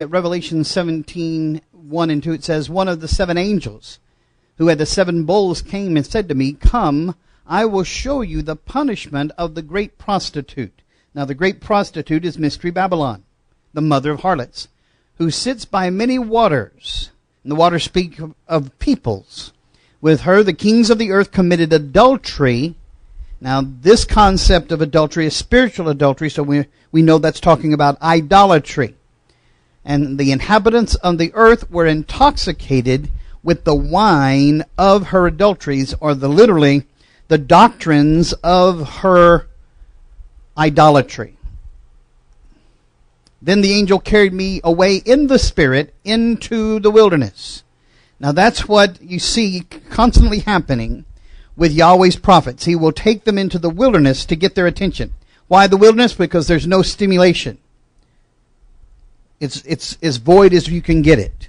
At Revelation 17:1 and 2, it says, one of the seven angels who had the seven bowls came and said to me, "Come, I will show you the punishment of the great prostitute." Now the great prostitute is Mystery Babylon, the mother of harlots, who sits by many waters. And the waters speak of peoples. With her the kings of the earth committed adultery. Now this concept of adultery is spiritual adultery, so we know that's talking about idolatry. And the inhabitants of the earth were intoxicated with the wine of her adulteries, or literally the doctrines of her idolatry. Then the angel carried me away in the spirit into the wilderness. Now that's what you see constantly happening with Yahweh's prophets. He will take them into the wilderness to get their attention. Why the wilderness? Because there's no stimulation. It's as void as you can get it.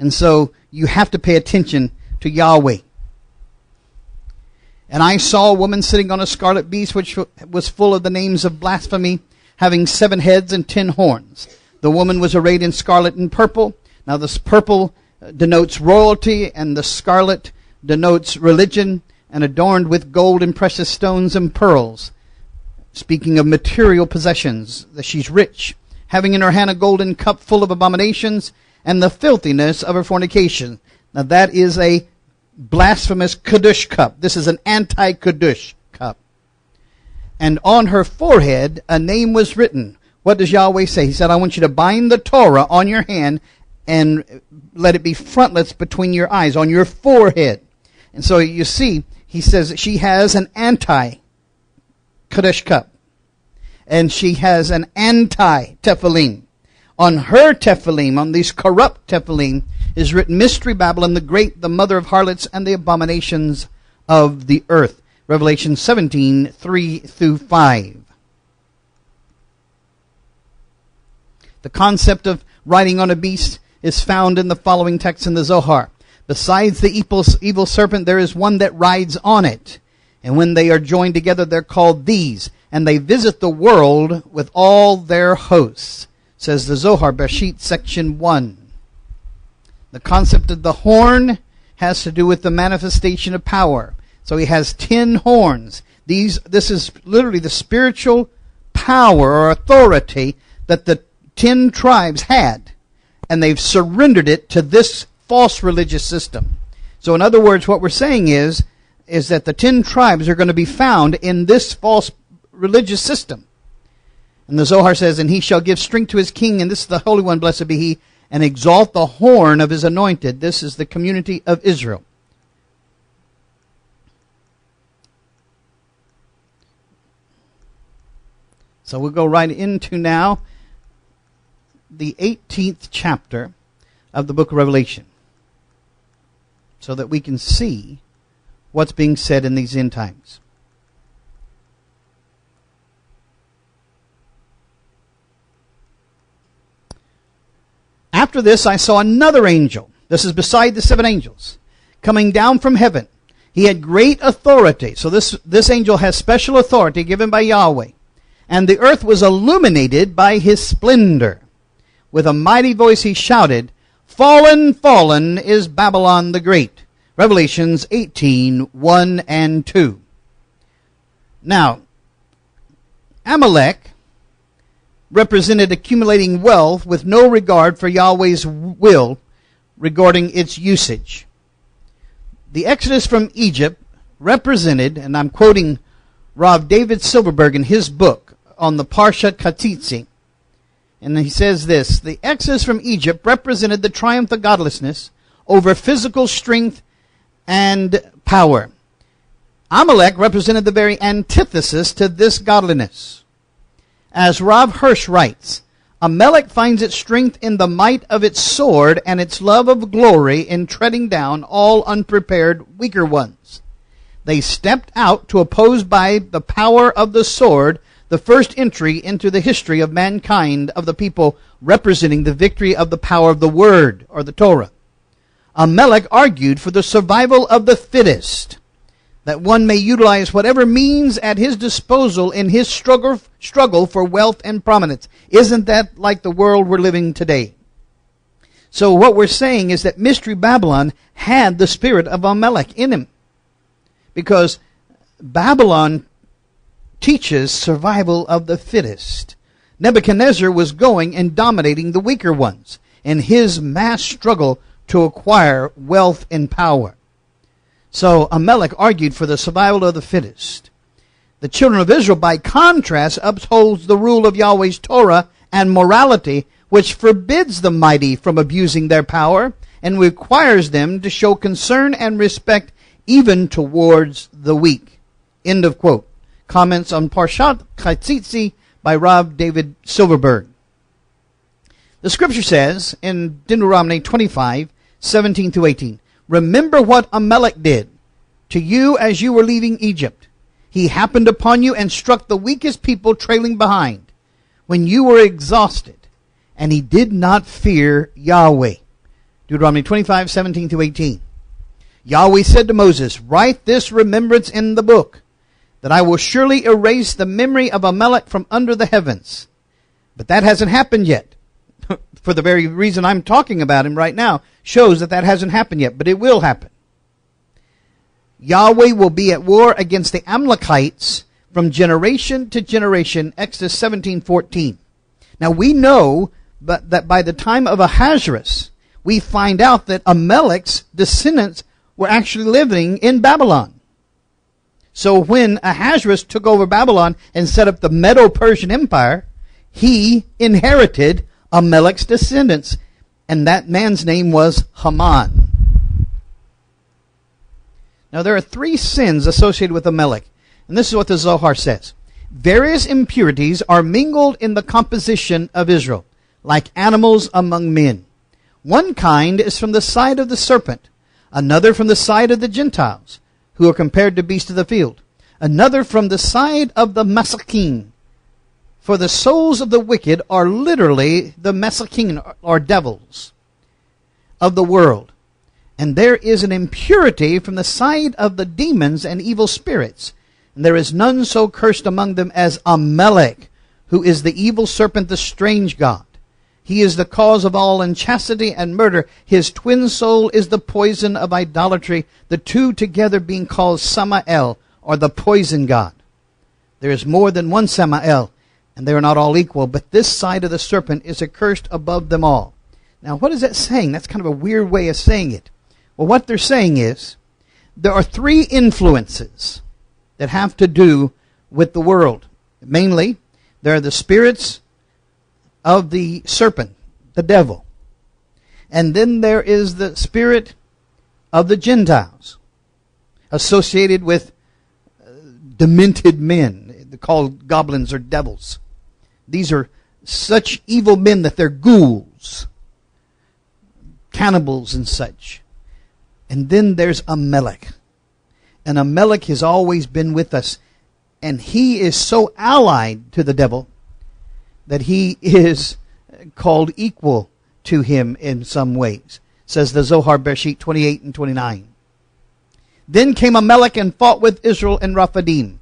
And so you have to pay attention to Yahweh. And I saw a woman sitting on a scarlet beast, which was full of the names of blasphemy, having 7 heads and 10 horns. The woman was arrayed in scarlet and purple. Now this purple denotes royalty, and the scarlet denotes religion, and adorned with gold and precious stones and pearls. Speaking of material possessions, that she's rich, having in her hand a golden cup full of abominations and the filthiness of her fornication. Now that is a blasphemous Kiddush cup. This is an anti-Kiddush cup. And on her forehead a name was written. What does Yahweh say? He said, I want you to bind the Torah on your hand and let it be frontlets between your eyes, on your forehead. And so you see, he says that she has an anti-Kiddush cup. And she has an anti-Tephilim. On her Tephilim, on these corrupt Tephilim, is written Mystery Babylon the Great, the mother of harlots and the abominations of the earth. Revelation 17:3-5. The concept of riding on a beast is found in the following text in the Zohar. Besides the evil serpent, there is one that rides on it. And when they are joined together, they're called these. And they visit the world with all their hosts, says the Zohar, Bereshit, section 1. The concept of the horn has to do with the manifestation of power. So he has 10 horns. This is literally the spiritual power or authority that the 10 tribes had. And they've surrendered it to this false religious system. So in other words, what we're saying is that the 10 tribes are going to be found in this false religious system. And the Zohar says, and he shall give strength to his king, and this is the Holy One, blessed be he, and exalt the horn of his anointed. This is the community of Israel. So we'll go right into now the 18th chapter of the book of Revelation, so that we can see what's being said in these end times. After this, I saw another angel. This is beside the 7 angels, coming down from heaven. He had great authority. So this angel has special authority given by Yahweh. And the earth was illuminated by his splendor. With a mighty voice he shouted, "Fallen, fallen is Babylon the Great." Revelations 18:1 and 2. Now, Amalek represented accumulating wealth with no regard for Yahweh's will regarding its usage. The exodus from Egypt represented, and I'm quoting Rav David Silverberg in his book on the Parshat Chatzitzi, and he says this: the exodus from Egypt represented the triumph of godlessness over physical strength and power. Amalek represented the very antithesis to this godliness. As Rav Hirsch writes, Amalek finds its strength in the might of its sword and its love of glory in treading down all unprepared weaker ones. They stepped out to oppose by the power of the sword the first entry into the history of mankind of the people representing the victory of the power of the word or the Torah. Amalek argued for the survival of the fittest, that one may utilize whatever means at his disposal in his struggle for wealth and prominence. Isn't that like the world we're living today? So what we're saying is that Mystery Babylon had the spirit of Amalek in him. Because Babylon teaches survival of the fittest. Nebuchadnezzar was going and dominating the weaker ones in his mass struggle to acquire wealth and power. So Amalek argued for the survival of the fittest. The children of Israel, by contrast, upholds the rule of Yahweh's Torah and morality, which forbids the mighty from abusing their power and requires them to show concern and respect even towards the weak. End of quote. Comments on Parshat Chatzitzi by Rav David Silverberg. The scripture says in Deuteronomy 25:17-18, remember what Amalek did to you as you were leaving Egypt. He happened upon you and struck the weakest people trailing behind when you were exhausted, and he did not fear Yahweh. Deuteronomy 25:17-18. Yahweh said to Moses, write this remembrance in the book, that I will surely erase the memory of Amalek from under the heavens. But that hasn't happened yet. For the very reason I'm talking about him right now, shows that hasn't happened yet, but it will happen. Yahweh will be at war against the Amalekites from generation to generation, Exodus 17:14. Now we know that by the time of Ahasuerus, we find out that Amalek's descendants were actually living in Babylon. So when Ahasuerus took over Babylon and set up the Medo-Persian Empire, he inherited Amalek's descendants, and that man's name was Haman. Now there are 3 sins associated with Amalek, and this is what the Zohar says. Various impurities are mingled in the composition of Israel, like animals among men. One kind is from the side of the serpent, another from the side of the Gentiles, who are compared to beasts of the field, another from the side of the Masakin. For the souls of the wicked are literally the Masakin, or devils, of the world. And there is an impurity from the side of the demons and evil spirits. And there is none so cursed among them as Amalek, who is the evil serpent, the strange god. He is the cause of all unchastity and murder. His twin soul is the poison of idolatry, the two together being called Samael, or the poison god. There is more than one Samael, and they are not all equal, but this side of the serpent is accursed above them all. Now, what is that saying? That's kind of a weird way of saying it. Well, what they're saying is, there are 3 influences that have to do with the world. Mainly, there are the spirits of the serpent, the devil. And then there is the spirit of the Gentiles, associated with demented men, called goblins or devils. These are such evil men that they're ghouls, cannibals and such. And then there's Amalek. And Amalek has always been with us. And he is so allied to the devil that he is called equal to him in some ways, says the Zohar Bereshit 28 and 29. Then came Amalek and fought with Israel in Rephidim.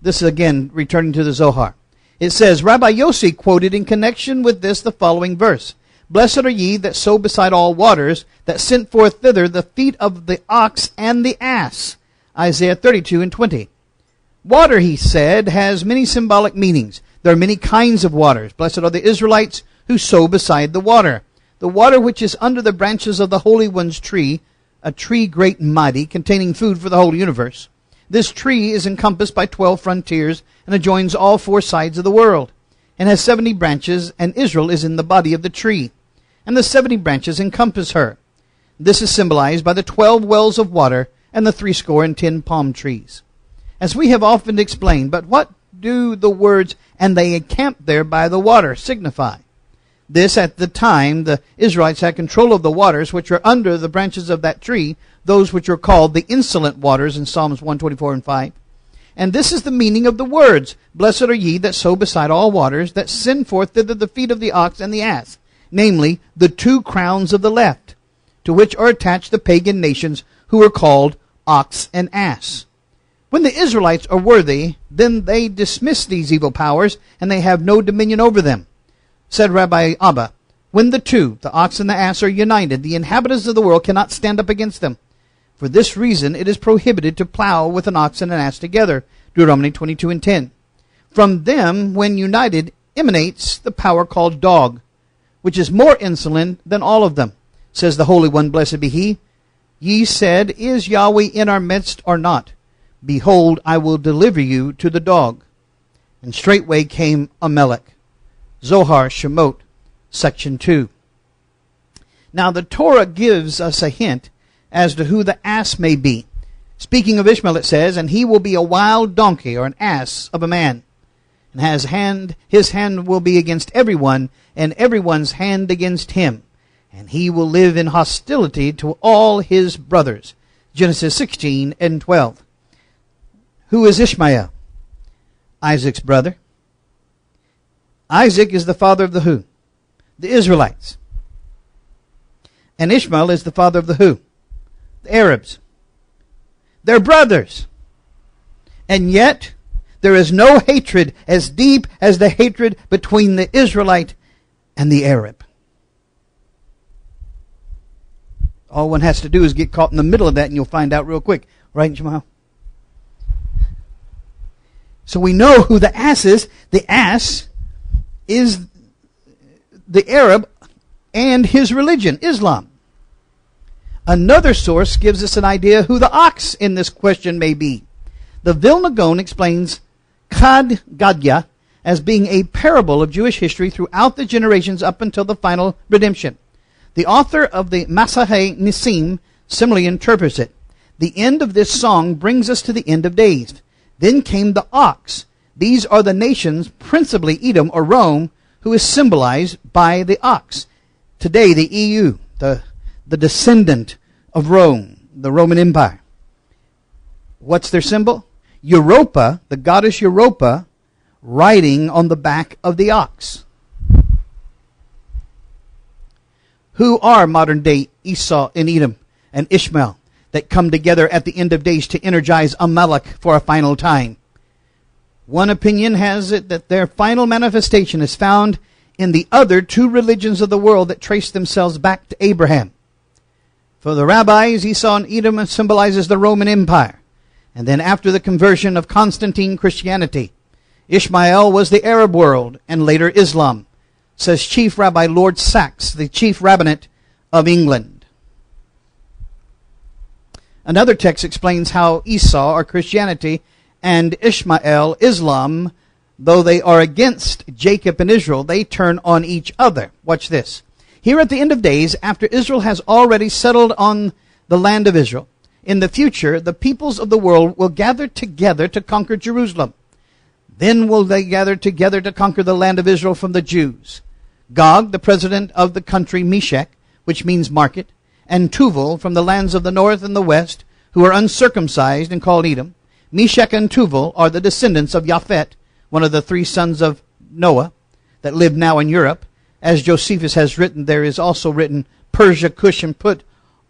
This is again returning to the Zohar. It says, Rabbi Yossi quoted in connection with this the following verse. Blessed are ye that sow beside all waters, that sent forth thither the feet of the ox and the ass. Isaiah 32 and 20. Water, he said, has many symbolic meanings. There are many kinds of waters. Blessed are the Israelites who sow beside the water. The water which is under the branches of the Holy One's tree, a tree great and mighty, containing food for the whole universe. This tree is encompassed by 12 frontiers and adjoins all 4 sides of the world, and has 70 branches, and Israel is in the body of the tree. And the 70 branches encompass her. This is symbolized by the 12 wells of water and the 70 palm trees. As we have often explained, but what do the words, and they encamped there by the water, signify? This, at the time, the Israelites had control of the waters which are under the branches of that tree, those which are called the insolent waters in Psalms 124 and 5. And this is the meaning of the words, Blessed are ye that sow beside all waters, that send forth thither the feet of the ox and the ass, namely, the 2 crowns of the left, to which are attached the pagan nations who are called ox and ass. When the Israelites are worthy, then they dismiss these evil powers, and they have no dominion over them. Said Rabbi Abba, When the two, the ox and the ass, are united, the inhabitants of the world cannot stand up against them. For this reason, it is prohibited to plow with an ox and an ass together. Deuteronomy 22:10. From them, when united, emanates the power called dog, which is more insolent than all of them. Says the Holy One, blessed be He. Ye said, Is Yahweh in our midst or not? Behold, I will deliver you to the dog. And straightway came Amalek. Zohar Shemot, section 2. Now the Torah gives us a hint as to who the ass may be. Speaking of Ishmael, it says, And he will be a wild donkey, or an ass of a man. And his hand will be against everyone, and everyone's hand against him. And he will live in hostility to all his brothers. Genesis 16:12. Who is Ishmael? Isaac's brother. Isaac is the father of the who? The Israelites. And Ishmael is the father of the who? The Arabs. They're brothers. And yet, there is no hatred as deep as the hatred between the Israelite and the Arab. All one has to do is get caught in the middle of that and you'll find out real quick. Right, Jamal? So we know who the ass is. The ass is the Arab and his religion, Islam. Another source gives us an idea who the ox in this question may be. The Vilna Gaon explains Chad Gadya as being a parable of Jewish history throughout the generations up until the final redemption. The author of the Masaheh Nisim similarly interprets it. The end of this song brings us to the end of days. Then came the ox. These are the nations, principally Edom or Rome, who is symbolized by the ox. Today, the EU, the descendant of Rome, the Roman Empire. What's their symbol? Europa, the goddess Europa, riding on the back of the ox. Who are modern-day Esau and Edom and Ishmael that come together at the end of days to energize Amalek for a final time? One opinion has it that their final manifestation is found in the other two religions of the world that trace themselves back to Abraham. For the rabbis, Esau and Edom symbolizes the Roman Empire. And then after the conversion of Constantine, Christianity. Ishmael was the Arab world and later Islam, says Chief Rabbi Lord Sachs, the chief rabbinate of England. Another text explains how Esau, or Christianity, and Ishmael, Islam, though they are against Jacob and Israel, they turn on each other. Watch this. Here at the end of days, after Israel has already settled on the land of Israel, in the future, the peoples of the world will gather together to conquer Jerusalem. Then will they gather together to conquer the land of Israel from the Jews. Gog, the president of the country Meshech, which means market, and Tuval from the lands of the north and the west, who are uncircumcised and called Edom. Meshech and Tuval are the descendants of Japhet, one of the three sons of Noah, that live now in Europe. As Josephus has written, there is also written Persia, Cush, and Put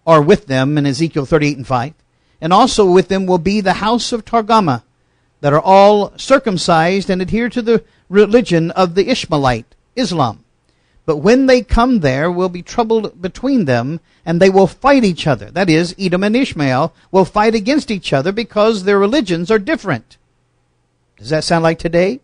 are with them in Ezekiel 38:5. And also with them will be the house of Targama, that are all circumcised and adhere to the religion of the Ishmaelite, Islam. But when they come there will be trouble between them, and they will fight each other. That is, Edom and Ishmael will fight against each other because their religions are different. Does that sound like today?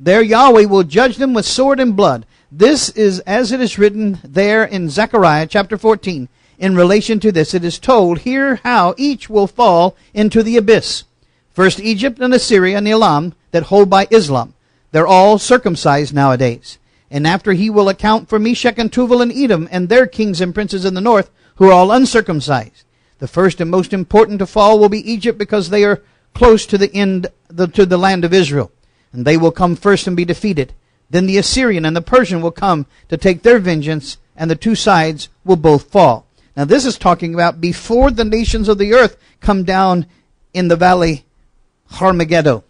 There Yahweh will judge them with sword and blood. This is as it is written there in Zechariah chapter 14. In relation to this, it is told here how each will fall into the abyss. First Egypt and Assyria and Elam that hold by Islam. They're all circumcised nowadays. And after he will account for Meshech and Tuval and Edom and their kings and princes in the north, who are all uncircumcised. The first and most important to fall will be Egypt, because they are close to the end, to the land of Israel. And they will come first and be defeated. Then the Assyrian and the Persian will come to take their vengeance, and the two sides will both fall. Now this is talking about before the nations of the earth come down in the valley Harmageddo.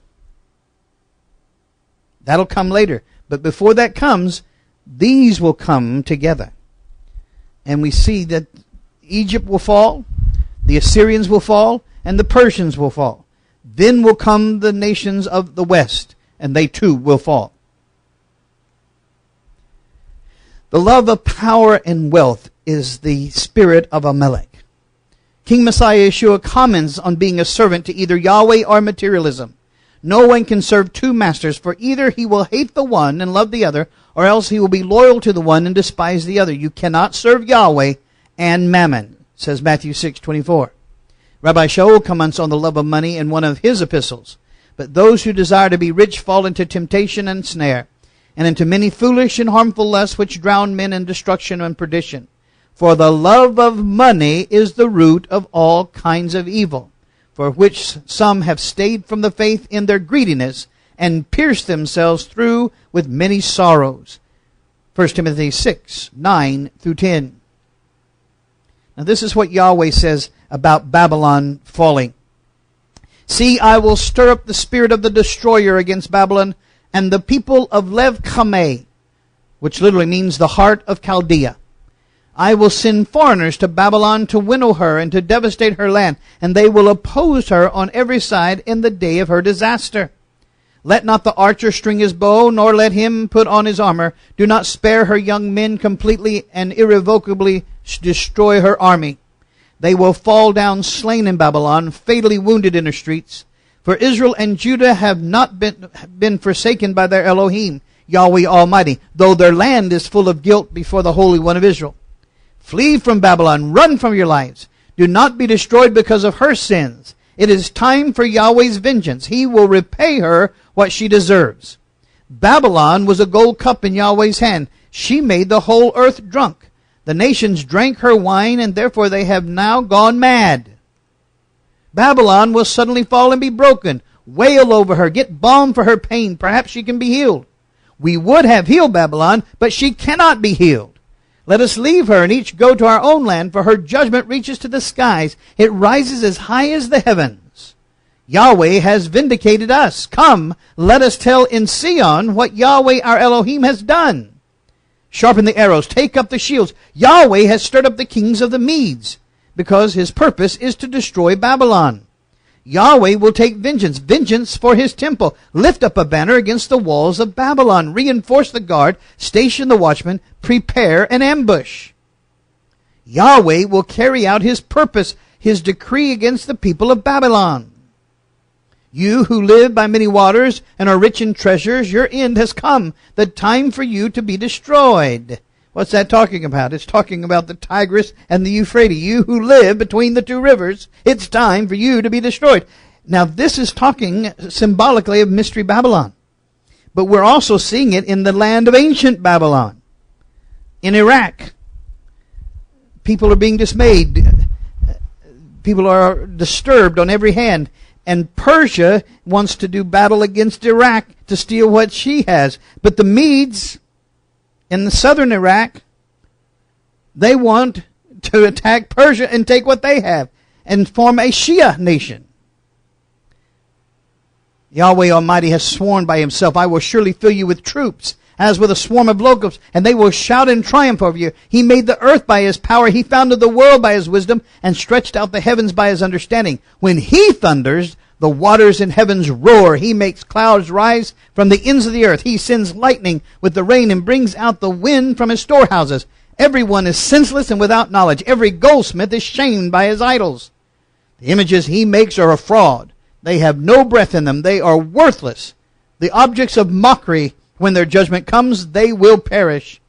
That'll come later. But before that comes, these will come together. And we see that Egypt will fall, the Assyrians will fall, and the Persians will fall. Then will come the nations of the west, and they too will fall. The love of power and wealth is the spirit of Amalek. King Messiah Yeshua comments on being a servant to either Yahweh or materialism. No one can serve two masters, for either he will hate the one and love the other, or else he will be loyal to the one and despise the other. You cannot serve Yahweh and Mammon, says Matthew 6:24. Rabbi Shaul comments on the love of money in one of his epistles. But those who desire to be rich fall into temptation and snare, and into many foolish and harmful lusts which drown men in destruction and perdition. For the love of money is the root of all kinds of evil, for which some have stayed from the faith in their greediness, and pierced themselves through with many sorrows. 1 Timothy 6:9-10. Now this is what Yahweh says about Babylon falling. See, I will stir up the spirit of the destroyer against Babylon, and the people of Lev Kameh, which literally means the heart of Chaldea. I will send foreigners to Babylon to winnow her and to devastate her land, and they will oppose her on every side in the day of her disaster. Let not the archer string his bow, nor let him put on his armor. Do not spare her young men, completely and irrevocably destroy her army. They will fall down slain in Babylon, fatally wounded in her streets. For Israel and Judah have not been forsaken by their Elohim, Yahweh Almighty, though their land is full of guilt before the Holy One of Israel. Flee from Babylon, run from your lives. Do not be destroyed because of her sins. It is time for Yahweh's vengeance. He will repay her what she deserves. Babylon was a gold cup in Yahweh's hand. She made the whole earth drunk. The nations drank her wine, and therefore they have now gone mad. Babylon will suddenly fall and be broken. Wail over her. Get balm for her pain. Perhaps she can be healed. We would have healed Babylon, but she cannot be healed. Let us leave her and each go to our own land, for her judgment reaches to the skies. It rises as high as the heavens. Yahweh has vindicated us. Come, let us tell in Sion what Yahweh our Elohim has done. Sharpen the arrows, take up the shields. Yahweh has stirred up the kings of the Medes, because his purpose is to destroy Babylon. Yahweh will take vengeance for his temple. Lift up a banner against the walls of Babylon. Reinforce the guard, station the watchman, prepare an ambush. Yahweh will carry out his purpose, his decree against the people of Babylon. You who live by many waters and are rich in treasures, your end has come, the time for you to be destroyed. What's that talking about? It's talking about the Tigris and the Euphrates. You who live between the two rivers, it's time for you to be destroyed. Now this is talking symbolically of Mystery Babylon. But we're also seeing it in the land of ancient Babylon. In Iraq, people are being dismayed. People are disturbed on every hand. And Persia wants to do battle against Iraq to steal what she has. But the Medes in the southern Iraq, they want to attack Persia and take what they have and form a Shia nation. Yahweh Almighty has sworn by himself, I will surely fill you with troops, as with a swarm of locusts, and they will shout in triumph over you. He made the earth by his power. He founded the world by his wisdom, and stretched out the heavens by his understanding. When he thunders, the waters in heavens roar. He makes clouds rise from the ends of the earth. He sends lightning with the rain and brings out the wind from his storehouses. Everyone is senseless and without knowledge. Every goldsmith is shamed by his idols. The images he makes are a fraud. They have no breath in them. They are worthless. The objects of mockery, when their judgment comes, they will perish.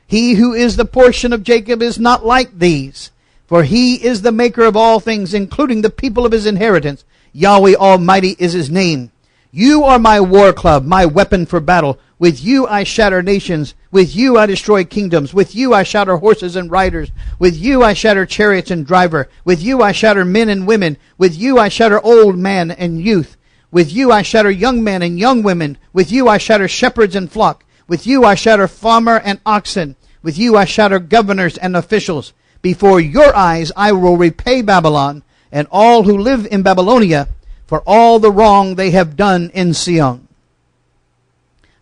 He who is the portion of Jacob is not like these, for he is the maker of all things, including the people of his inheritance. Yahweh Almighty is his name. You are my war club, my weapon for battle. With you I shatter nations. With you I destroy kingdoms. With you I shatter horses and riders. With you I shatter chariots and driver. With you I shatter men and women. With you I shatter old man and youth. With you I shatter young men and young women. With you I shatter shepherds and flock. With you I shatter farmer and oxen. With you I shatter governors and officials. Before your eyes I will repay Babylon and all who live in Babylonia for all the wrong they have done in Sion.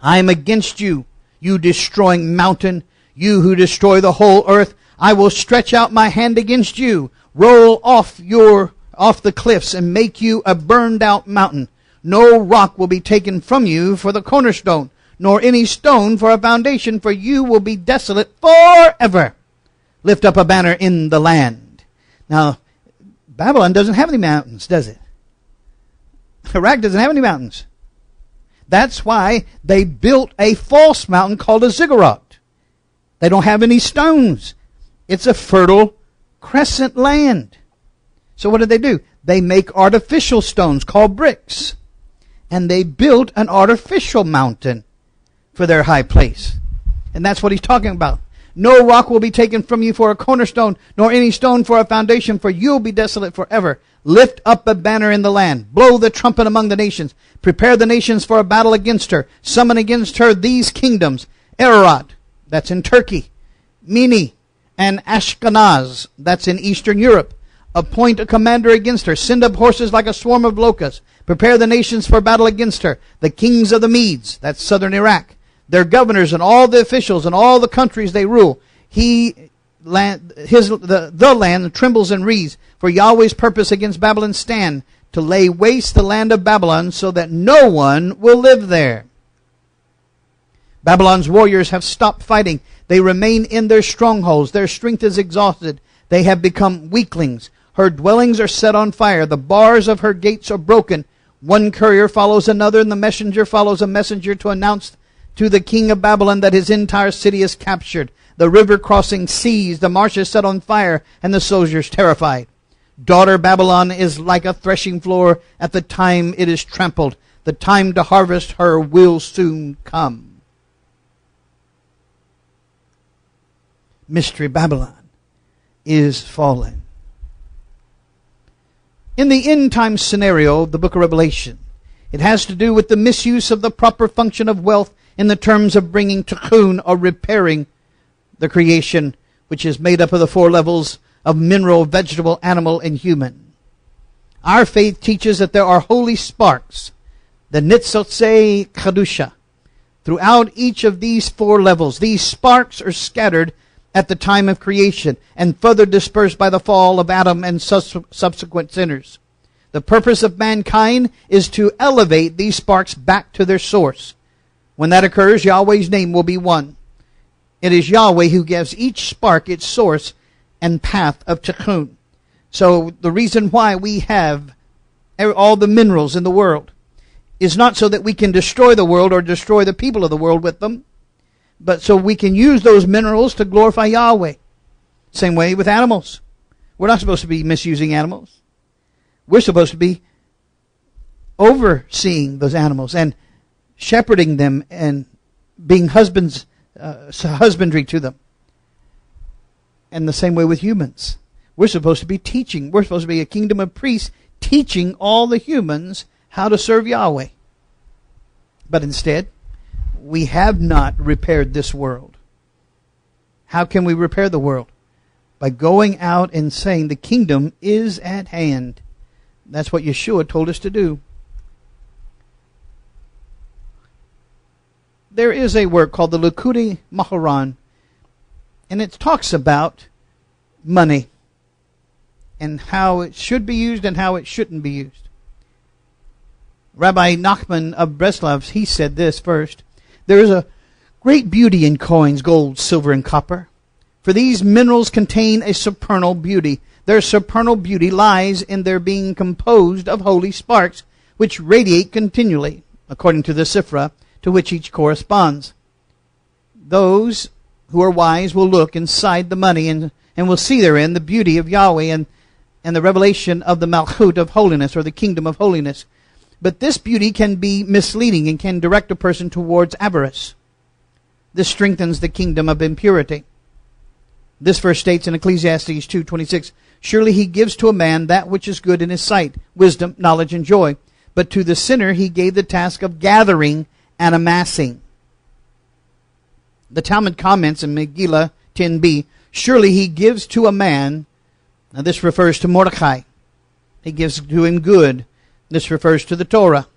I am against you, you destroying mountain, you who destroy the whole earth. I will stretch out my hand against you, roll off the cliffs, and make you a burned out mountain. No rock will be taken from you for the cornerstone, nor any stone for a foundation, for you will be desolate forever. Lift up a banner in the land. Now, Babylon doesn't have any mountains, does it? Iraq doesn't have any mountains. That's why they built a false mountain called a ziggurat. They don't have any stones. It's a fertile crescent land. So what do? They make artificial stones called bricks. And they built an artificial mountain for their high place. And that's what he's talking about. No rock will be taken from you for a cornerstone, nor any stone for a foundation, for you'll be desolate forever. Lift up a banner in the land. Blow the trumpet among the nations. Prepare the nations for a battle against her. Summon against her these kingdoms. Ararat, that's in Turkey. Mini and Ashkenaz, that's in Eastern Europe. Appoint a commander against her. Send up horses like a swarm of locusts. Prepare the nations for battle against her. The kings of the Medes, that's southern Iraq. Their governors and all the officials and all the countries they rule. The land trembles and wreathes, for Yahweh's purpose against Babylon stand, to lay waste the land of Babylon, so that no one will live there. Babylon's warriors have stopped fighting. They remain in their strongholds. Their strength is exhausted. They have become weaklings. Her dwellings are set on fire. The bars of her gates are broken. One courier follows another, and the messenger follows a messenger to announce to the king of Babylon that his entire city is captured. The river crossing seas, the marshes set on fire, and the soldiers terrified. Daughter Babylon is like a threshing floor at the time it is trampled. The time to harvest her will soon come. Mystery Babylon is fallen. In the end time scenario of the book of Revelation, it has to do with the misuse of the proper function of wealth in the terms of bringing tikkun, or repairing the creation, which is made up of the 4 levels of mineral, vegetable, animal, and human. Our faith teaches that there are holy sparks, the Nitzotze Chadusha, throughout each of these 4 levels. These sparks are scattered at the time of creation and further dispersed by the fall of Adam and subsequent sinners. The purpose of mankind is to elevate these sparks back to their source. When that occurs, Yahweh's name will be one. It is Yahweh who gives each spark its source and path of tikkun. So the reason why we have all the minerals in the world is not so that we can destroy the world or destroy the people of the world with them, but so we can use those minerals to glorify Yahweh. Same way with animals. We're not supposed to be misusing animals. We're supposed to be overseeing those animals and shepherding them and being husbandry to them. And the same way with humans. We're supposed to be teaching. We're supposed to be a kingdom of priests teaching all the humans how to serve Yahweh. But instead, we have not repaired this world. How can we repair the world? By going out and saying the kingdom is at hand. That's what Yeshua told us to do. There is a work called the Likutei Moharan, and it talks about money and how it should be used and how it shouldn't be used. Rabbi Nachman of Breslov, he said this first: there is a great beauty in coins, gold, silver, and copper, for these minerals contain a supernal beauty. Their supernal beauty lies in their being composed of holy sparks, which radiate continually, according to the Sifra, to which each corresponds. Those who are wise will look inside the money and will see therein the beauty of Yahweh and the revelation of the Malchut of holiness, or the kingdom of holiness. But this beauty can be misleading and can direct a person towards avarice. This strengthens the kingdom of impurity. This verse states in Ecclesiastes 2:26, surely he gives to a man that which is good in his sight, wisdom, knowledge, and joy. But to the sinner he gave the task of gathering and amassing. The Talmud comments in Megillah 10b, surely he gives to a man, now this refers to Mordecai. He gives to him good. This refers to the Torah.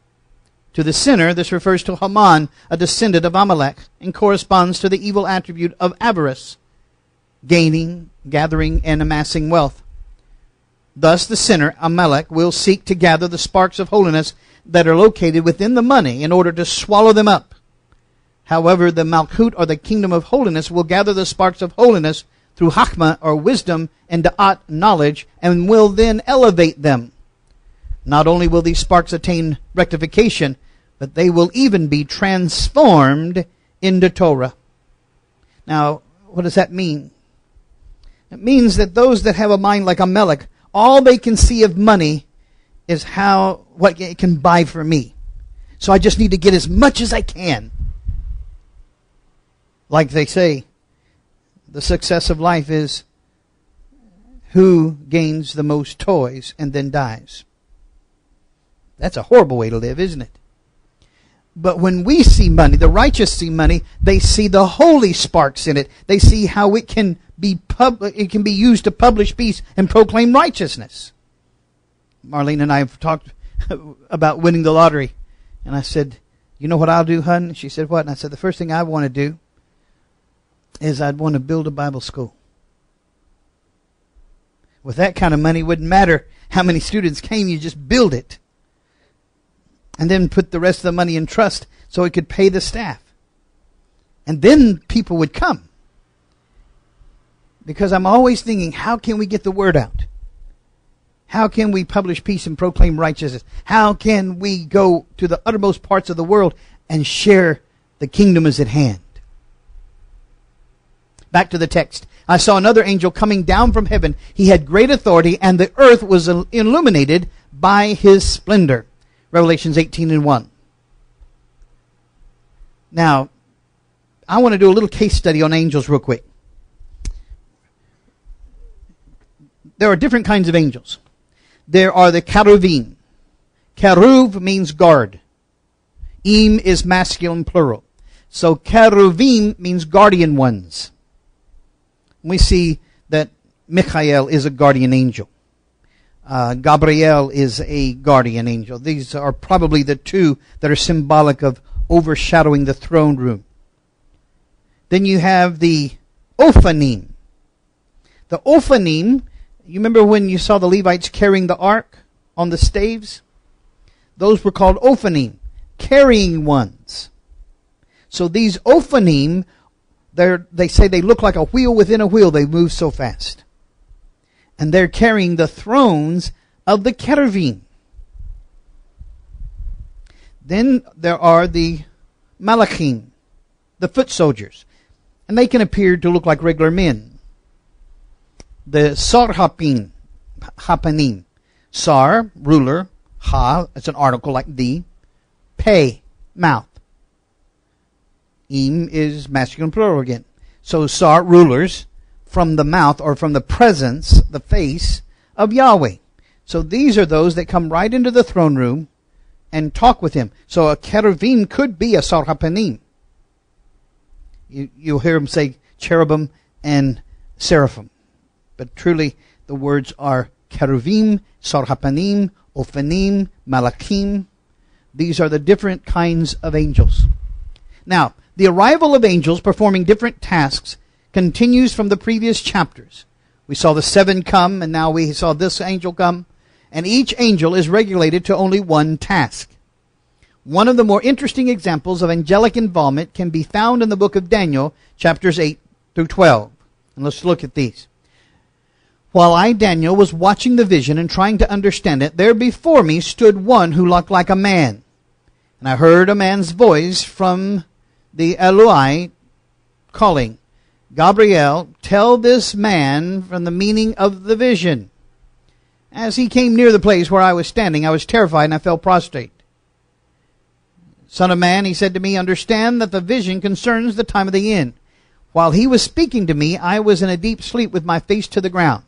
To the sinner, this refers to Haman, a descendant of Amalek, and corresponds to the evil attribute of avarice, gaining, gathering, and amassing wealth. Thus the sinner, Amalek, will seek to gather the sparks of holiness that are located within the money in order to swallow them up. However, the Malkut, or the kingdom of holiness, will gather the sparks of holiness through Chachma, or wisdom, and Da'at, knowledge, and will then elevate them. Not only will these sparks attain rectification, but they will even be transformed into Torah. Now, what does that mean? It means that those that have a mind like Amalek, all they can see of money is what it can buy for me. So I just need to get as much as I can. Like they say, the success of life is who gains the most toys and then dies. That's a horrible way to live, isn't it? But when we see money, the righteous see money, they see the holy sparks in it. They see how it can be used to publish peace and proclaim righteousness. Marlene and I have talked about winning the lottery. And I said, you know what I'll do, hon? She said, what? And I said, the first thing I want to do is I'd want to build a Bible school. With that kind of money, it wouldn't matter how many students came, you just build it. And then put the rest of the money in trust so it could pay the staff. And then people would come. Because I'm always thinking, how can we get the word out? How can we publish peace and proclaim righteousness? How can we go to the uttermost parts of the world and share the kingdom is at hand? Back to the text. I saw another angel coming down from heaven. He had great authority, and the earth was illuminated by his splendor. Revelations 18:1. Now, I want to do a little case study on angels real quick. There are different kinds of angels. There are the cheruvim. Keruv means guard. Im is masculine plural. So cheruvim means guardian ones. We see that Michael is a guardian angel. Gabriel is a guardian angel. These are probably the two that are symbolic of overshadowing the throne room. Then you have the Ophanim. The Ophanim, you remember when you saw the Levites carrying the ark on the staves? Those were called Ophanim, carrying ones. So these Ophanim, they say they look like a wheel within a wheel. They move so fast. And they're carrying the thrones of the cheruvim. Then there are the malachim, the foot soldiers. And they can appear to look like regular men. The sarhapanim. Sar, ruler. Ha, it's an article like the. Pe, mouth. Im is masculine plural again. So sar, rulers, from the mouth or from the presence, the face of Yahweh. So these are those that come right into the throne room and talk with him. So a cheruvim could be a sarhapanim. You'll hear him say cherubim and seraphim. But truly the words are cheruvim, sarhapanim, ophanim, malachim. These are the different kinds of angels. Now, the arrival of angels performing different tasks continues from the previous chapters. We saw the 7 come, and now we saw this angel come. And each angel is regulated to only one task. One of the more interesting examples of angelic involvement can be found in the book of Daniel, chapters 8 through 12. And let's look at these. While I, Daniel, was watching the vision and trying to understand it, there before me stood one who looked like a man. And I heard a man's voice from the Eloi calling, Gabriel, tell this man from the meaning of the vision. As he came near the place where I was standing, I was terrified and I fell prostrate. Son of man, he said to me, understand that the vision concerns the time of the end. While he was speaking to me, I was in a deep sleep with my face to the ground.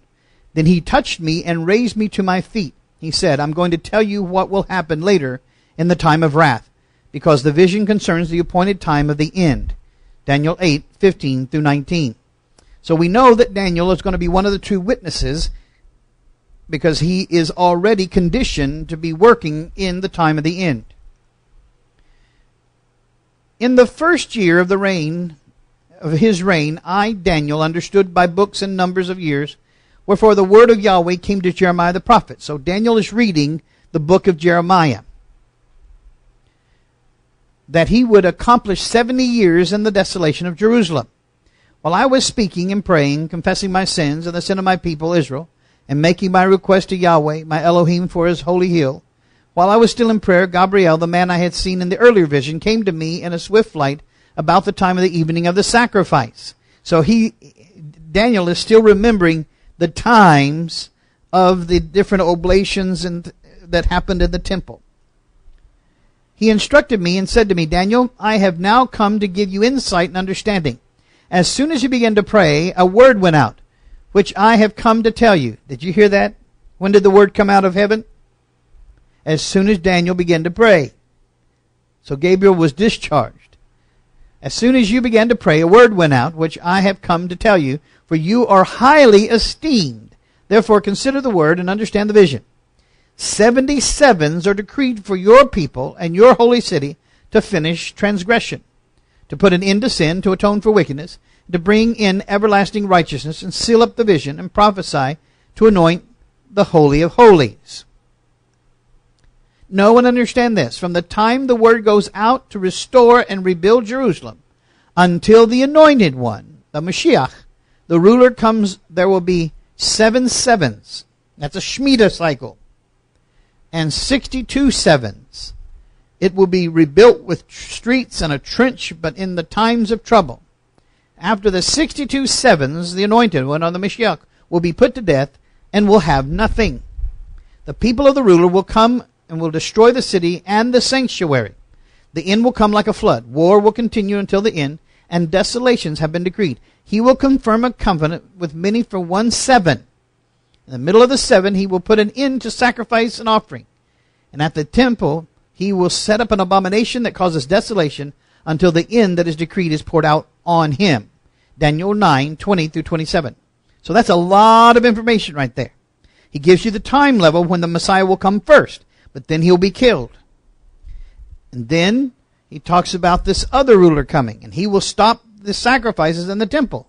Then he touched me and raised me to my feet. He said, I'm going to tell you what will happen later in the time of wrath, because the vision concerns the appointed time of the end. Daniel 8:15 through 19. So we know that Daniel is going to be one of the 2 witnesses because he is already conditioned to be working in the time of the end. In the first year of his reign, I, Daniel, understood by books and numbers of years, wherefore the word of Yahweh came to Jeremiah the prophet. So Daniel is reading the book of Jeremiah. that he would accomplish 70 years in the desolation of Jerusalem. While I was speaking and praying, confessing my sins and the sin of my people Israel, and making my request to Yahweh, my Elohim, for his holy hill, while I was still in prayer, Gabriel, the man I had seen in the earlier vision, came to me in a swift flight about the time of the evening of the sacrifice. So Daniel is still remembering the times of the different oblations that happened in the temple. He instructed me and said to me, Daniel, I have now come to give you insight and understanding. As soon as you began to pray, a word went out, which I have come to tell you. Did you hear that? When did the word come out of heaven? As soon as Daniel began to pray. So Gabriel was discharged. As soon as you began to pray, a word went out, which I have come to tell you, for you are highly esteemed. Therefore consider the word and understand the vision. 77s are decreed for your people and your holy city to finish transgression, to put an end to sin, to atone for wickedness, to bring in everlasting righteousness, and seal up the vision, and prophesy, to anoint the Holy of Holies. Know and understand this. From the time the word goes out to restore and rebuild Jerusalem until the anointed one, the Mashiach, the ruler comes, there will be 7 sevens. That's a Shemitah cycle. And 62 sevens. It will be rebuilt with streets and a trench, but in the times of trouble. After the 62 sevens, the anointed one, or the Mashiach, will be put to death and will have nothing. The people of the ruler will come and will destroy the city and the sanctuary. The end will come like a flood. War will continue until the end, and desolations have been decreed. He will confirm a covenant with many for 1 7. In the middle of the 7, he will put an end to sacrifice and offering. And at the temple, he will set up an abomination that causes desolation until the end that is decreed is poured out on him. Daniel 9, 20 through 27. So that's a lot of information right there. He gives you the time level when the Messiah will come first, but then he'll be killed. And then he talks about this other ruler coming, and he will stop the sacrifices in the temple.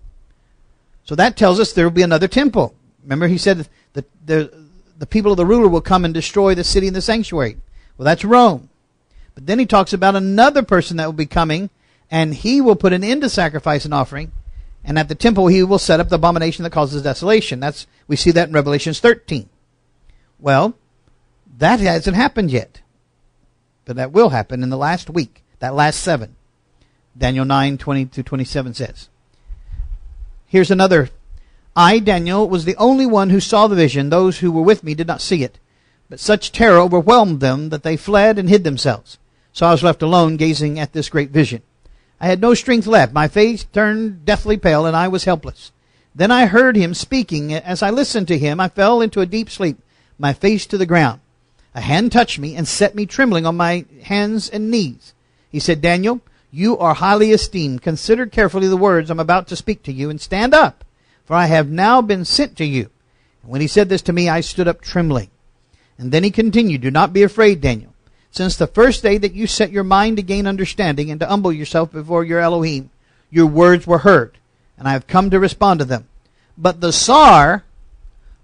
So that tells us there will be another temple. Remember, he said that the people of the ruler will come and destroy the city and the sanctuary. Well, that's Rome. But then he talks about another person that will be coming, and he will put an end to sacrifice and offering. And at the temple, he will set up the abomination that causes desolation. We see that in Revelation 13. Well, that hasn't happened yet. But that will happen in the last week, that last 7. Daniel 9, 20 to 27 says. Here's another. I, Daniel, was the only one who saw the vision. Those who were with me did not see it. But such terror overwhelmed them that they fled and hid themselves. So I was left alone, gazing at this great vision. I had no strength left. My face turned deathly pale, and I was helpless. Then I heard him speaking. As I listened to him, I fell into a deep sleep, my face to the ground. A hand touched me and set me trembling on my hands and knees. He said, Daniel, you are highly esteemed. Consider carefully the words I'm about to speak to you, and stand up, for I have now been sent to you. And when he said this to me, I stood up trembling. And then he continued, do not be afraid, Daniel. Since the first day that you set your mind to gain understanding and to humble yourself before your Elohim, your words were heard, and I have come to respond to them. But the Tsar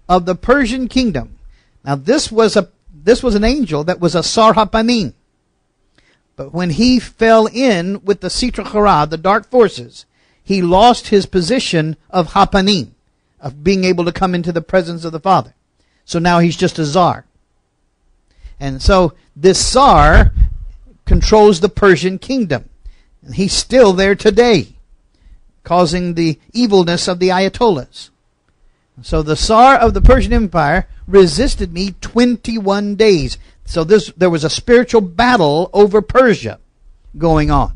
of the Persian kingdom, now this was an angel that was a Sar Hapanim. But when he fell in with the Sitra Chara, the dark forces, he lost his position of Hapanim, of being able to come into the presence of the Father. So now he's just a Tsar. And so this Tsar controls the Persian kingdom. And he's still there today, causing the evilness of the Ayatollahs. So the Tsar of the Persian Empire resisted me 21 days. So there was a spiritual battle over Persia going on.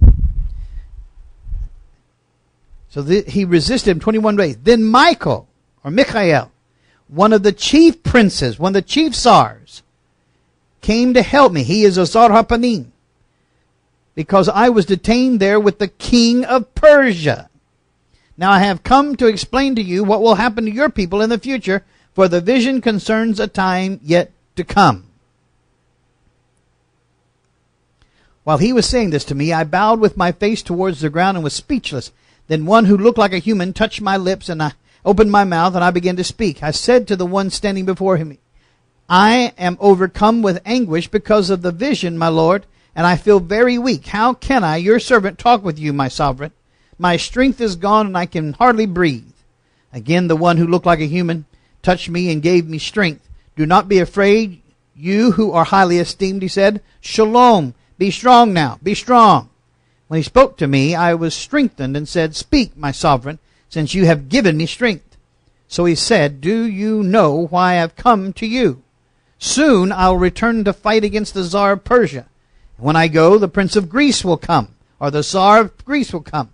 So he resisted him 21 days. Then Michael, or Michael, one of the chief princes, one of the chief Tsars, came to help me. He is a Sar Hapanim, because I was detained there with the king of Persia. Now I have come to explain to you what will happen to your people in the future, for the vision concerns a time yet to come. While he was saying this to me, I bowed with my face towards the ground and was speechless. Then one who looked like a human touched my lips, and I opened my mouth, and I began to speak. I said to the one standing before him, I am overcome with anguish because of the vision, my Lord, and I feel very weak. How can I, your servant, talk with you, my sovereign? My strength is gone, and I can hardly breathe. Again, the one who looked like a human touched me and gave me strength. Do not be afraid, you who are highly esteemed, he said. Shalom. Be strong now. Be strong. When he spoke to me, I was strengthened and said, Speak, my sovereign, since you have given me strength. So he said, Do you know why I have come to you? Soon I'll return to fight against the Tsar of Persia. When I go, the prince of Greece will come, or the Tsar of Greece will come.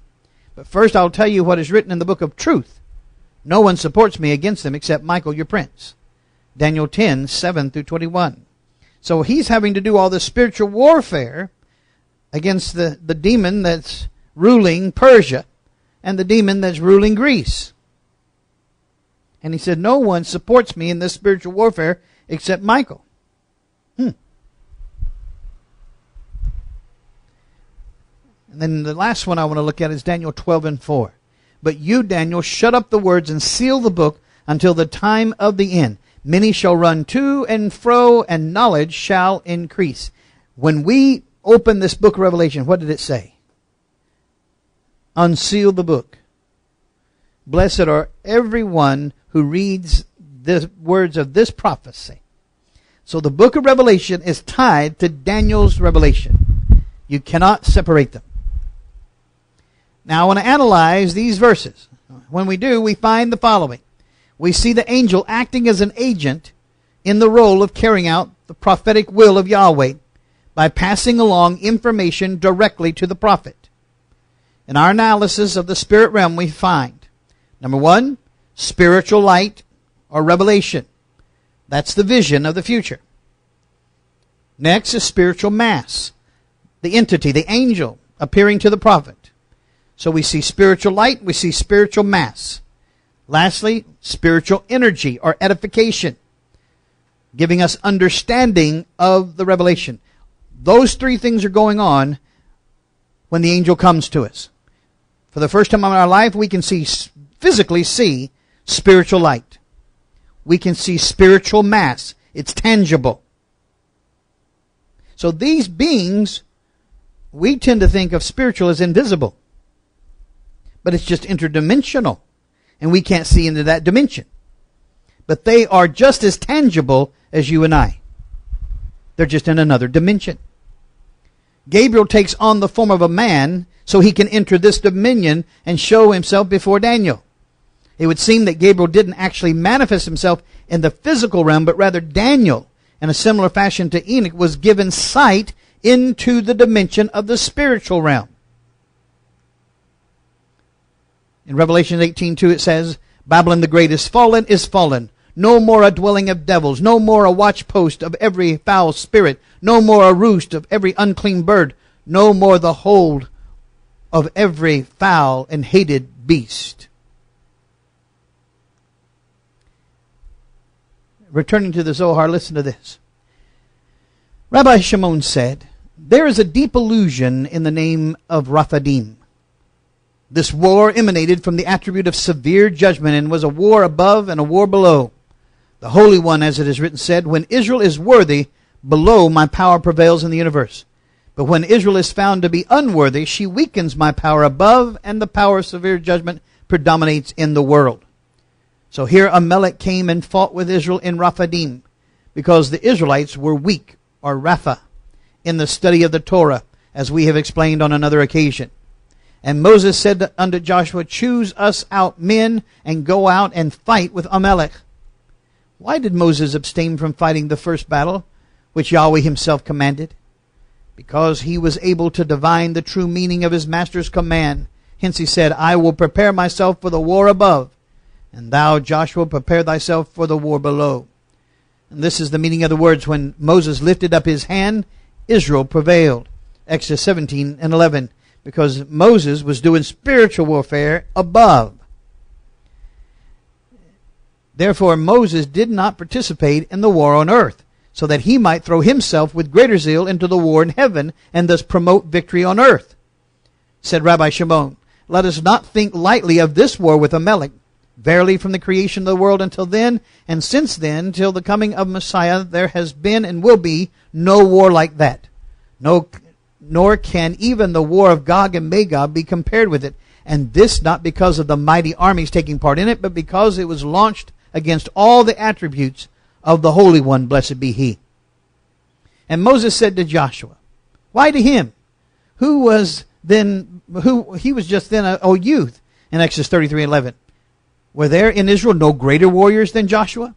But first I'll tell you what is written in the book of truth. No one supports me against them except Michael, your prince. Daniel 10, 7 through 21. So he's having to do all this spiritual warfare against the demon that's ruling Persia and the demon that's ruling Greece. And he said, no one supports me in this spiritual warfare except Michael. And then the last one I want to look at is Daniel 12 and 4. But you, Daniel, shut up the words and seal the book until the time of the end. Many shall run to and fro, and knowledge shall increase. When we open this book of Revelation, what did it say? Unseal the book. Blessed are everyone who reads the words of this prophecy. So the book of Revelation is tied to Daniel's revelation. You cannot separate them. Now I want to analyze these verses. When we do, we find the following. We see the angel acting as an agent in the role of carrying out the prophetic will of Yahweh by passing along information directly to the prophet. In our analysis of the spirit realm, we find, number one, spiritual light or revelation. That's the vision of the future. Next is spiritual mass, the entity, the angel appearing to the prophet. So we see spiritual light, we see spiritual mass. Lastly, spiritual energy or edification, giving us understanding of the revelation. Those three things are going on when the angel comes to us. For the first time in our life, we can physically see spiritual light. We can see spiritual mass. It's tangible. So these beings, we tend to think of spiritual as invisible. But it's just interdimensional. And we can't see into that dimension. But they are just as tangible as you and I. They're just in another dimension. Gabriel takes on the form of a man so he can enter this dominion and show himself before Daniel. It would seem that Gabriel didn't actually manifest himself in the physical realm, but rather Daniel, in a similar fashion to Enoch, was given sight into the dimension of the spiritual realm. In Revelation 18:2 it says, Babylon the Great is fallen. No more a dwelling of devils, no more a watchpost of every foul spirit, no more a roost of every unclean bird, no more the hold of every foul and hated beast. Returning to the Zohar, listen to this. Rabbi Shimon said, there is a deep illusion in the name of Raphadim. This war emanated from the attribute of severe judgment and was a war above and a war below. The Holy One, as it is written, said, when Israel is worthy, below my power prevails in the universe. But when Israel is found to be unworthy, she weakens my power above, and the power of severe judgment predominates in the world. So here Amalek came and fought with Israel in Raphadim, because the Israelites were weak, or Rapha, in the study of the Torah, as we have explained on another occasion. And Moses said unto Joshua, choose us out men and go out and fight with Amalek. Why did Moses abstain from fighting the first battle, which Yahweh himself commanded? Because he was able to divine the true meaning of his master's command. Hence he said, I will prepare myself for the war above, and thou, Joshua, prepare thyself for the war below. And this is the meaning of the words, when Moses lifted up his hand, Israel prevailed. Exodus 17 and 11. Because Moses was doing spiritual warfare above. Therefore, Moses did not participate in the war on earth, so that he might throw himself with greater zeal into the war in heaven, and thus promote victory on earth. Said Rabbi Shimon, let us not think lightly of this war with Amalek. Verily, from the creation of the world until then, and since then, till the coming of Messiah, there has been and will be no war like that. No nor can even the war of Gog and Magog be compared with it. And this not because of the mighty armies taking part in it, but because it was launched against all the attributes of the Holy One, blessed be He. And Moses said to Joshua, why to him? He was just then a youth, in Exodus 33:11. Were there in Israel no greater warriors than Joshua?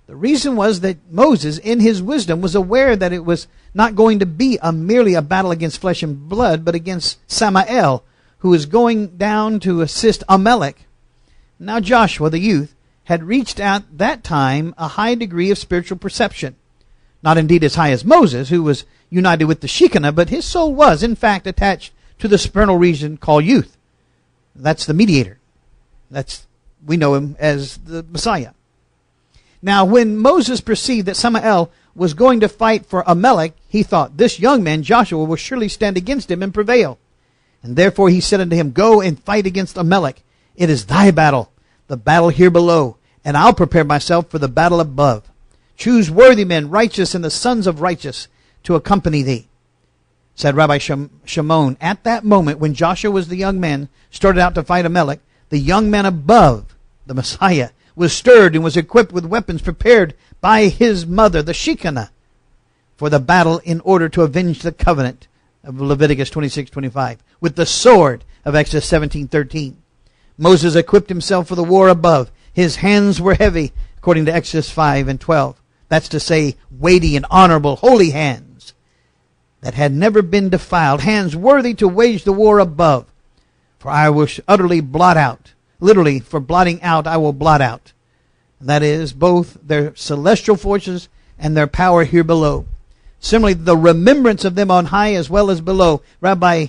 The reason was that Moses, in his wisdom, was aware that it was not going to be merely a battle against flesh and blood, but against Samael, who was going down to assist Amalek. Now Joshua, the youth, had reached at that time a high degree of spiritual perception. Not indeed as high as Moses, who was united with the Shekinah, but his soul was, in fact, attached to the supernal region called youth. That's the mediator. We know him as the Messiah. Now, when Moses perceived that Samael was going to fight for Amalek, he thought, this young man, Joshua, will surely stand against him and prevail. And therefore he said unto him, go and fight against Amalek. It is thy battle, the battle here below, and I'll prepare myself for the battle above. Choose worthy men, righteous, and the sons of righteous, to accompany thee. Said Rabbi Shimon, at that moment when Joshua was the young man, started out to fight Amalek, the young man above, the Messiah, was stirred and was equipped with weapons prepared by his mother, the Shekinah, for the battle in order to avenge the covenant of Leviticus 26:25, with the sword of Exodus 17:13. Moses equipped himself for the war above. His hands were heavy, according to Exodus 5:12. That's to say, weighty and honorable, holy hands that had never been defiled, hands worthy to wage the war above. For I will utterly blot out, literally, for blotting out, I will blot out. That is, both their celestial forces and their power here below. Similarly, the remembrance of them on high as well as below. Rabbi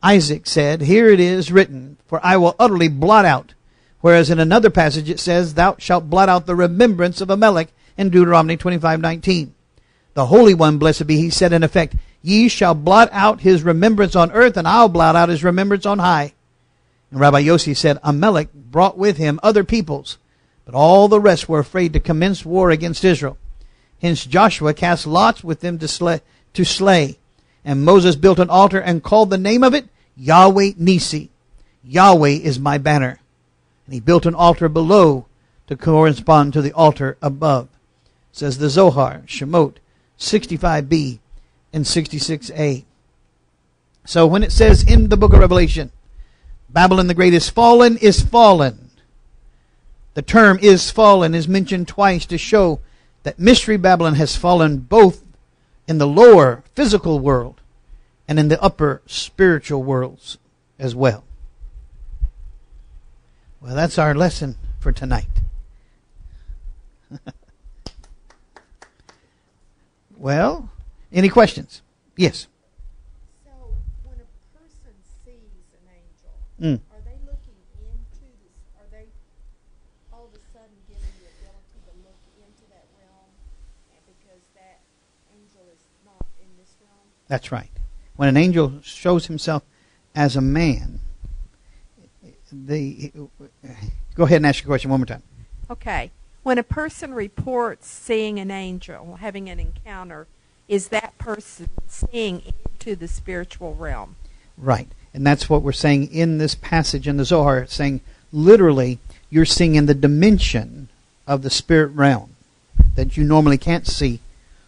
Isaac said, here it is written, for I will utterly blot out. Whereas in another passage it says, thou shalt blot out the remembrance of Amalek in Deuteronomy 25:19. The Holy One, blessed be He, said in effect, ye shall blot out his remembrance on earth, and I'll blot out his remembrance on high. And Rabbi Yossi said, Amalek brought with him other peoples, but all the rest were afraid to commence war against Israel. Hence Joshua cast lots with them to slay. And Moses built an altar and called the name of it Yahweh Nisi. Yahweh is my banner. And he built an altar below to correspond to the altar above. Says the Zohar, Shemot 65b and 66a. So when it says in the book of Revelation, Babylon the Great is fallen, the term is fallen is mentioned twice to show that Mystery Babylon has fallen both in the lower physical world and in the upper spiritual worlds as well. Well, that's our lesson for tonight. Well, any questions? Yes. So, when a person sees an angel, are they looking into this? Are they all of a sudden given the ability to look into that realm, and because that angel is not in this realm? That's right. When an angel shows himself as a man, go ahead and ask your question one more time. Okay. When a person reports seeing an angel, having an encounter, is that person seeing into the spiritual realm? Right. And that's what we're saying in this passage in the Zohar. It's saying literally you're seeing in the dimension of the spirit realm that you normally can't see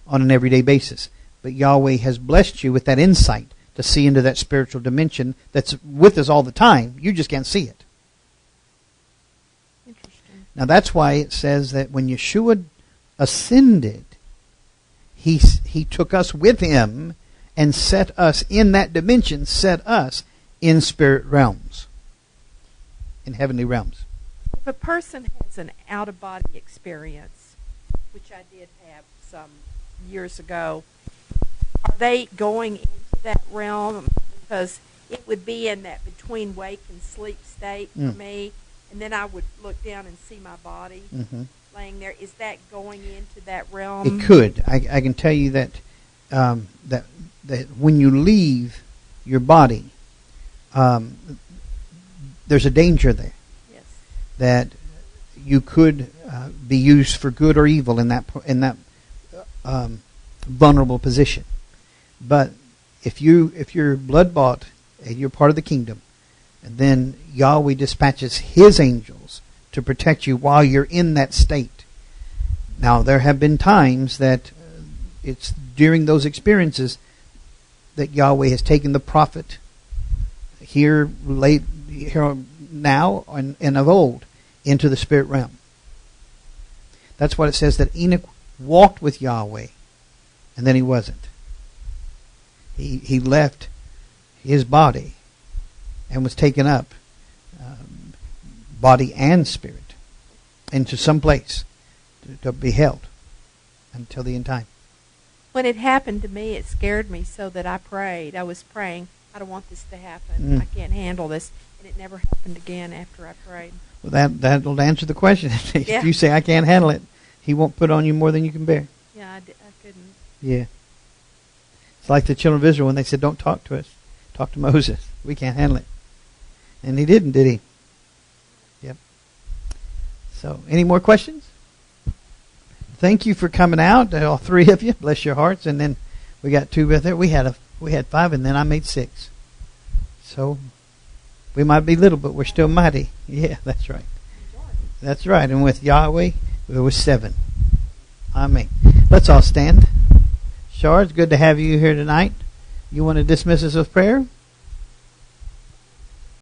on an everyday basis. But Yahweh has blessed you with that insight to see into that spiritual dimension that's with us all the time. You just can't see it. Now that's why it says that when Yeshua ascended, he took us with him and set us in that dimension, set us in spirit realms, in heavenly realms. If a person has an out-of-body experience, which I did have some years ago, are they going into that realm? Because it would be in that between wake and sleep state for me. And then I would look down and see my body laying there. Is that going into that realm? It could. I can tell you that that when you leave your body, there's a danger there. Yes. That you could be used for good or evil in that vulnerable position. But if you're blood bought and you're part of the kingdom, and then Yahweh dispatches His angels to protect you while you're in that state. Now, there have been times that it's during those experiences that Yahweh has taken the prophet here now and of old into the spirit realm. That's what it says, that Enoch walked with Yahweh, and then he wasn't. He left his body and was taken up, body and spirit, into some place to be held until the end time. When it happened to me, it scared me so that I prayed. I was praying, I don't want this to happen. I can't handle this. And it never happened again after I prayed. Well, that'll answer the question. Yeah. If you say, I can't handle it, He won't put on you more than you can bear. Yeah, I couldn't. Yeah. It's like the children of Israel when they said, don't talk to us. Talk to Moses. We can't handle it. And he didn't, did he? Yep. So, any more questions? Thank you for coming out, all three of you. Bless your hearts. And then we got two with it. We had 5, and then I made 6. So we might be little, but we're still mighty. Yeah, that's right. That's right. And with Yahweh, it was 7. Amen. Let's all stand. Shar, it's good to have you here tonight. You want to dismiss us with prayer?